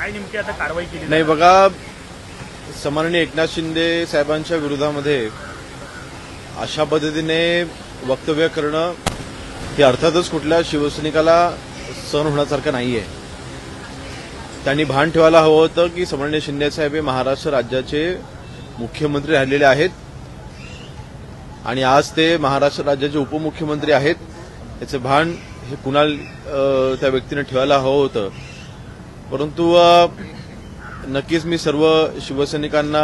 काय नेमकी आता कारवाई केली नाही बघा, सन्माननीय एकनाथ शिंदे साहेबांच्या विरोधामध्ये अशा पद्धतीने वक्तव्य करणं हे अर्थातच कुठल्या शिवसैनिकाला सहन होण्यासारखं नाहीये. त्यांनी भान ठेवायला हवं होतं की सन्माननीय शिंदे साहेब हे महाराष्ट्र राज्याचे मुख्यमंत्री राहिलेले आहेत आणि आज ते महाराष्ट्र राज्याचे उपमुख्यमंत्री आहेत. याचं भान हे कुणाल त्या व्यक्तीने ठेवायला हवं होतं. परंतु नक्कीच मी सर्व शिवसैनिकांना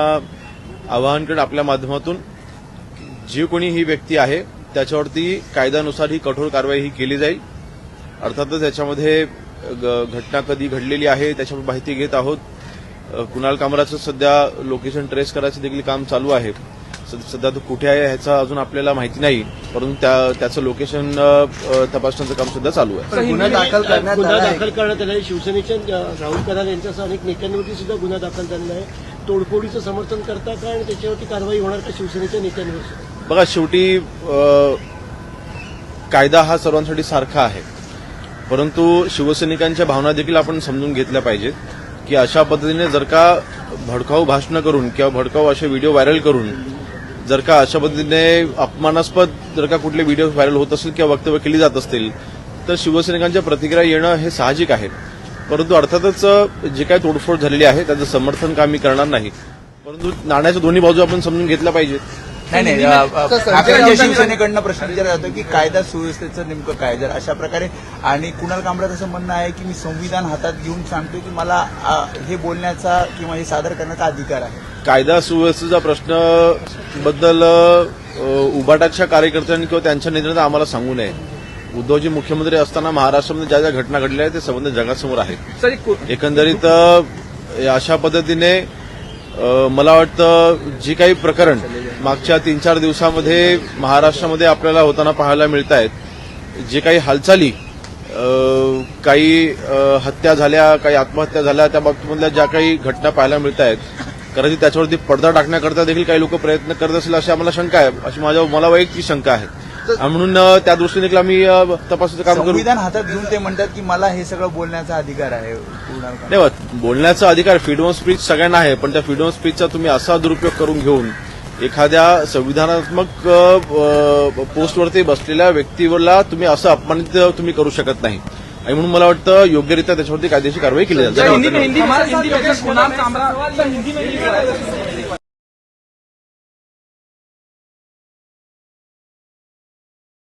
आवाहन करेन आपल्या माध्यमातून, जी कोणी ही व्यक्ती आहे त्याच्यावरती कायद्यानुसार ही कठोर कारवाई ही केली जाईल. अर्थातच याच्यामध्ये घटना कधी घडलेली आहे त्याच्यावर माहिती घेत आहोत. कुणाल कामराचं सध्या लोकेशन ट्रेस करायचं देखील काम चालू आहे. सध्या तो कुठे आहे ह्याचं अजून आपल्याला माहिती नाही, परंतु त्याचं लोकेशन तपासण्याचं काम सुद्धा चालू आहे. गुन्हा दाखल करण्यात आला आहे. शिवसेनेच्या राहुल कराड यांच्यासह अनेक नेत्यांवरती सुद्धा गुन्हा दाखल झालेला आहे. तोडफोडीचं समर्थन करता का आणि त्याच्यावरती कारवाई होणार का शिवसेनेच्या नेत्यांवर? बघा, शेवटी कायदा हा सर्वांसाठी सारखा आहे, परंतु शिवसैनिकांच्या भावना देखील आपण समजून घेतल्या पाहिजेत की अशा पद्धतीने जर का भडकाऊ भाषणं करून किंवा भडकाऊ असे व्हिडिओ व्हायरल करून जर का अशा पद्धतीने अपमानास्पद जर का कुठले व्हिडिओ व्हायरल होत असतील किंवा वक्तव्य केली जात असतील तर शिवसैनिकांच्या प्रतिक्रिया येणं हे साहजिक आहे. परंतु अर्थातच जे काही तोडफोड झालेली आहे त्याचं समर्थन का मी करणार नाही, परंतु नाण्याच्या दोन्ही बाजू आपण समजून घेतल्या पाहिजेत. नाही ठाकरेंच्या शिवसेनेकडनं प्रश्न विचारला जातो की कायदा सुव्यवस्थेचं नेमकं काय. जर अशा प्रकारे आणि कुणाल कामराचं असं म्हणणं आहे की मी संविधान हातात घेऊन सांगतो की मला हे बोलण्याचा किंवा हे सादर करण्याचा अधिकार आहे. कायदा सुव्यवस्थेचा प्रश्न बद्दल उबाटाच्या कार्यकर्त्यांनी किंवा त्यांच्या नेत्यांनी आम्हाला सांगू नये. उद्धवजी मुख्यमंत्री असताना महाराष्ट्रामध्ये ज्या ज्या घटना घडल्या आहेत ते संबंध जगासमोर आहेत. एकंदरीत अशा पद्धतीने मला वाटतं जी काही प्रकरण मागच्या 3-4 दिवसामध्ये महाराष्ट्रामध्ये आपल्याला होताना पाहायला मिळत आहेत, जे काही हालचाली, काही हत्या झाल्या, काही आत्महत्या झाल्या, त्या बाबतीमधल्या ज्या काही घटना पाहायला मिळत आहेत, कदाचित त्याच्यावरती पडदा टाकण्याकरता देखील काही लोक प्रयत्न करत असतील अशी आम्हाला शंका आहे, अशी मला वैयक्तिक शंका आहे. म्हणून त्या दृष्टीने देखील आम्ही तपासाचं काम करू. संविधान हातात घेऊन ते म्हणतात की मला हे सगळं बोलण्याचा अधिकार आहे. नाही, बोलण्याचा अधिकार फ्रीडम ऑफ स्पीच सगळ्यांना आहे, पण त्या फ्रीडम ऑफ स्पीचचा तुम्ही असा दुरुपयोग करून घेऊन एखाद्या संविधानात्मक पोस्टवरती बसलेल्या व्यक्तीवरला तुम्ही असं अपमानित तुम्ही करू शकत नाही. आणि म्हणून मला वाटतं योग्यरित्या त्याच्यावरती कायदेशीर कारवाई केली जाते.